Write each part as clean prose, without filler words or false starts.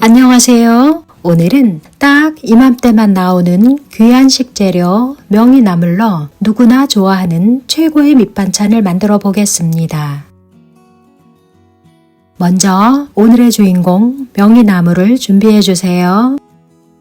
안녕하세요. 오늘은 딱 이맘때만 나오는 귀한 식재료 명이나물로 누구나 좋아하는 최고의 밑반찬을 만들어 보겠습니다. 먼저 오늘의 주인공 명이나물을 준비해 주세요.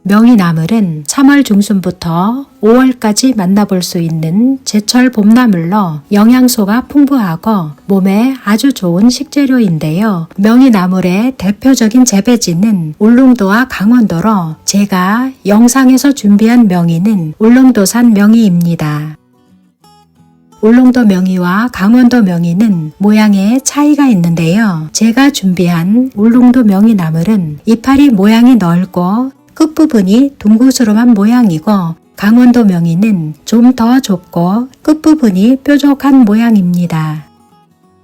명이나물은 3월 중순부터 5월까지 만나볼 수 있는 제철 봄나물로 영양소가 풍부하고 몸에 아주 좋은 식재료인데요. 명이나물의 대표적인 재배지는 울릉도와 강원도로 제가 영상에서 준비한 명이는 울릉도산 명이입니다. 울릉도 명이와 강원도 명이는 모양에 차이가 있는데요. 제가 준비한 울릉도 명이나물은 이파리 모양이 넓고 끝부분이 둥그스름한 모양이고 강원도 명이는 좀 더 좁고 끝부분이 뾰족한 모양입니다.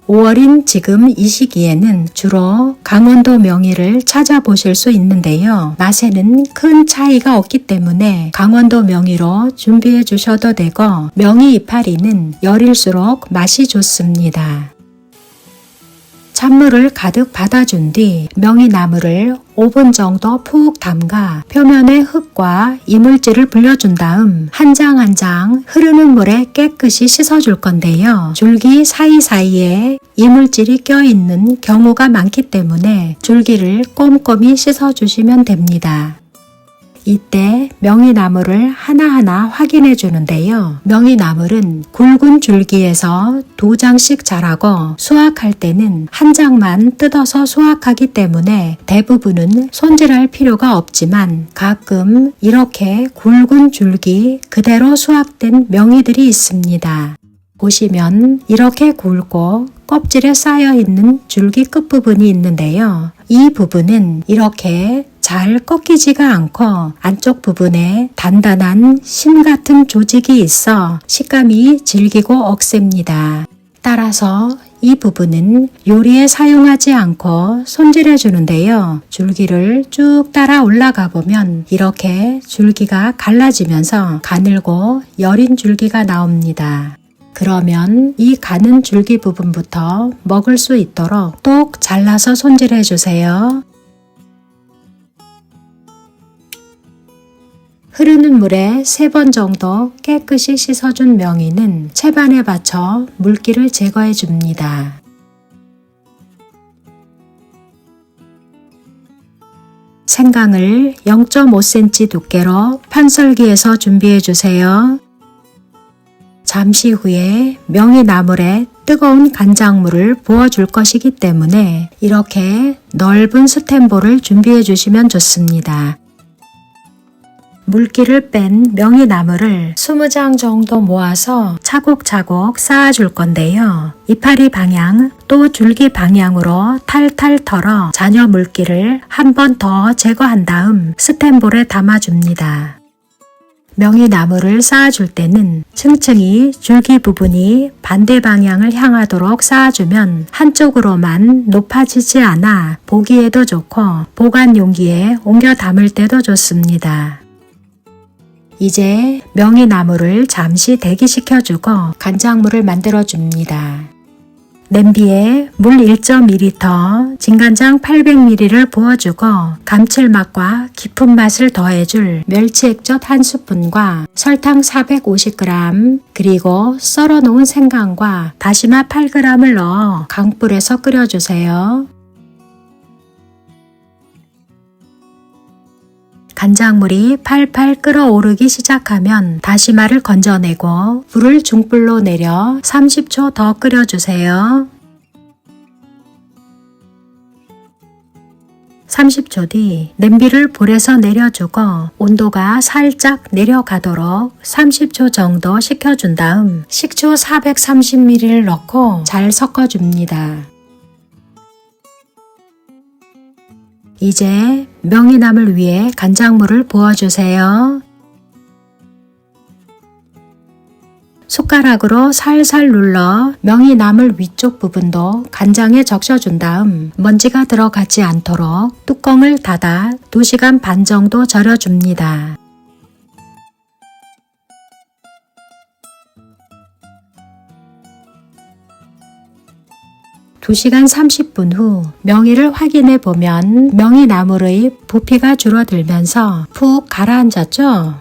5월인 지금 이 시기에는 주로 강원도 명이를 찾아보실 수 있는데요. 맛에는 큰 차이가 없기 때문에 강원도 명이로 준비해 주셔도 되고 명이 이파리는 열일수록 맛이 좋습니다. 찬물을 가득 받아준 뒤 명이나물을 5분 정도 푹 담가 표면의 흙과 이물질을 불려준 다음 한 장 한 장 흐르는 물에 깨끗이 씻어줄 건데요. 줄기 사이사이에 이물질이 껴있는 경우가 많기 때문에 줄기를 꼼꼼히 씻어주시면 됩니다. 이때 명이나물을 하나하나 확인해 주는데요. 명이나물은 굵은 줄기에서 2장씩 자라고 수확할 때는 한 장만 뜯어서 수확하기 때문에 대부분은 손질할 필요가 없지만 가끔 이렇게 굵은 줄기 그대로 수확된 명이들이 있습니다. 보시면 이렇게 굵고 껍질에 쌓여있는 줄기 끝부분이 있는데요. 이 부분은 이렇게 잘 꺾이지가 않고 안쪽 부분에 단단한 심 같은 조직이 있어 식감이 질기고 억셉니다. 따라서 이 부분은 요리에 사용하지 않고 손질해 주는데요. 줄기를 쭉 따라 올라가 보면 이렇게 줄기가 갈라지면서 가늘고 여린 줄기가 나옵니다. 그러면 이 가는 줄기 부분부터 먹을 수 있도록 똑 잘라서 손질해 주세요. 흐르는 물에 3번 정도 깨끗이 씻어준 명이는 채반에 받쳐 물기를 제거해 줍니다. 생강을 0.5cm 두께로 판썰기해서 준비해 주세요. 잠시 후에 명이나물에 뜨거운 간장물을 부어줄 것이기 때문에 이렇게 넓은 스텐볼을 준비해 주시면 좋습니다. 물기를 뺀 명이나물을 20장 정도 모아서 차곡차곡 쌓아줄 건데요. 이파리 방향 또 줄기 방향으로 탈탈 털어 잔여 물기를 한 번 더 제거한 다음 스텐볼에 담아줍니다. 명이나물을 쌓아줄 때는 층층이 줄기 부분이 반대 방향을 향하도록 쌓아주면 한쪽으로만 높아지지 않아 보기에도 좋고 보관 용기에 옮겨 담을 때도 좋습니다. 이제 명이나물을 잠시 대기시켜주고 간장물을 만들어줍니다. 냄비에 물 1.2L, 진간장 800ml를 부어주고 감칠맛과 깊은 맛을 더해줄 멸치액젓 1스푼과 설탕 450g 그리고 썰어놓은 생강과 다시마 8g을 넣어 강불에서 끓여주세요. 간장물이 팔팔 끓어오르기 시작하면 다시마를 건져내고 불을 중불로 내려 30초 더 끓여주세요. 30초 뒤 냄비를 불에서 내려주고 온도가 살짝 내려가도록 30초 정도 식혀준 다음 식초 430ml를 넣고 잘 섞어줍니다. 이제 명이나물 위에 간장물을 부어주세요. 숟가락으로 살살 눌러 명이나물 위쪽 부분도 간장에 적셔준 다음 먼지가 들어가지 않도록 뚜껑을 닫아 2시간 반 정도 절여줍니다. 2시간 30분 후 명이를 확인해 보면 명이나물의 부피가 줄어들면서 푹 가라앉았죠?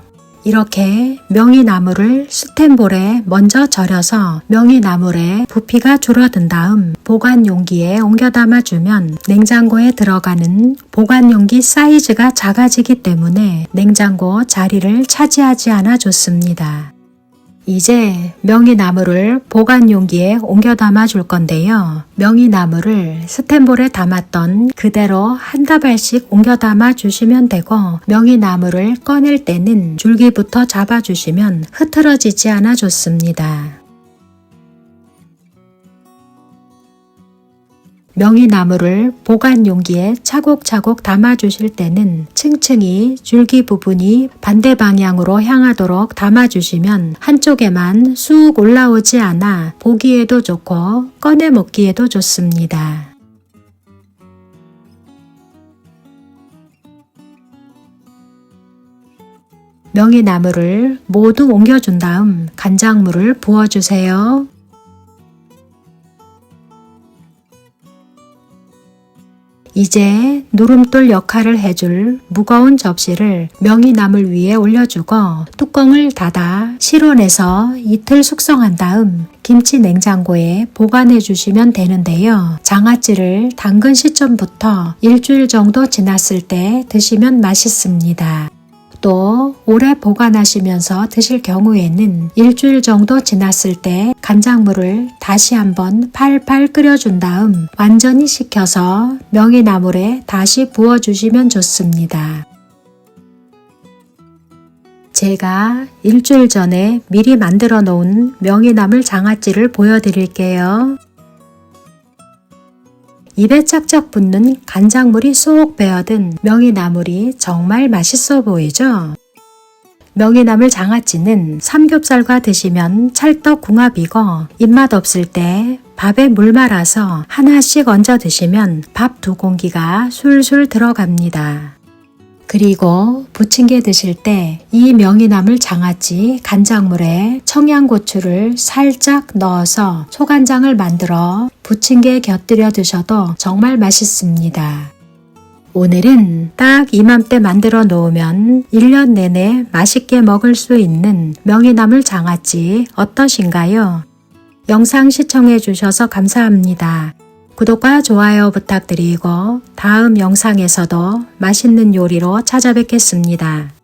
이렇게 명이나물을 스텐볼에 먼저 절여서 명이나물의 부피가 줄어든 다음 보관 용기에 옮겨 담아주면 냉장고에 들어가는 보관 용기 사이즈가 작아지기 때문에 냉장고 자리를 차지하지 않아 좋습니다. 이제 명이나물을 보관 용기에 옮겨 담아 줄 건데요. 명이나물을 스텐볼에 담았던 그대로 한 다발씩 옮겨 담아 주시면 되고 명이나물을 꺼낼 때는 줄기부터 잡아 주시면 흐트러지지 않아 좋습니다. 명이나물을 보관 용기에 차곡차곡 담아 주실 때는 층층이 줄기 부분이 반대 방향으로 향하도록 담아 주시면 한쪽에만 쑥 올라오지 않아 보기에도 좋고 꺼내 먹기에도 좋습니다. 명이나물을 모두 옮겨준 다음 간장물을 부어주세요. 이제 누름돌 역할을 해줄 무거운 접시를 명이나물 위에 올려주고 뚜껑을 닫아 실온에서 이틀 숙성한 다음 김치 냉장고에 보관해 주시면 되는데요. 장아찌를 담근 시점부터 일주일 정도 지났을 때 드시면 맛있습니다. 또 오래 보관하시면서 드실 경우에는 일주일 정도 지났을 때 간장물을 다시 한번 팔팔 끓여준 다음 완전히 식혀서 명이나물에 다시 부어주시면 좋습니다. 제가 일주일 전에 미리 만들어 놓은 명이나물 장아찌를 보여드릴게요. 입에 짝짝 붙는 간장물이 쏙 배어든 명이나물이 정말 맛있어 보이죠? 명이나물 장아찌는 삼겹살과 드시면 찰떡궁합이고 입맛 없을 때 밥에 물 말아서 하나씩 얹어 드시면 밥 2공기가 술술 들어갑니다. 그리고 부침개 드실 때 이 명이나물 장아찌 간장물에 청양고추를 살짝 넣어서 소간장을 만들어 부침개에 곁들여 드셔도 정말 맛있습니다. 오늘은 딱 이맘때 만들어 놓으면 1년 내내 맛있게 먹을 수 있는 명이나물 장아찌 어떠신가요? 영상 시청해 주셔서 감사합니다. 구독과 좋아요 부탁드리고 다음 영상에서도 맛있는 요리로 찾아뵙겠습니다.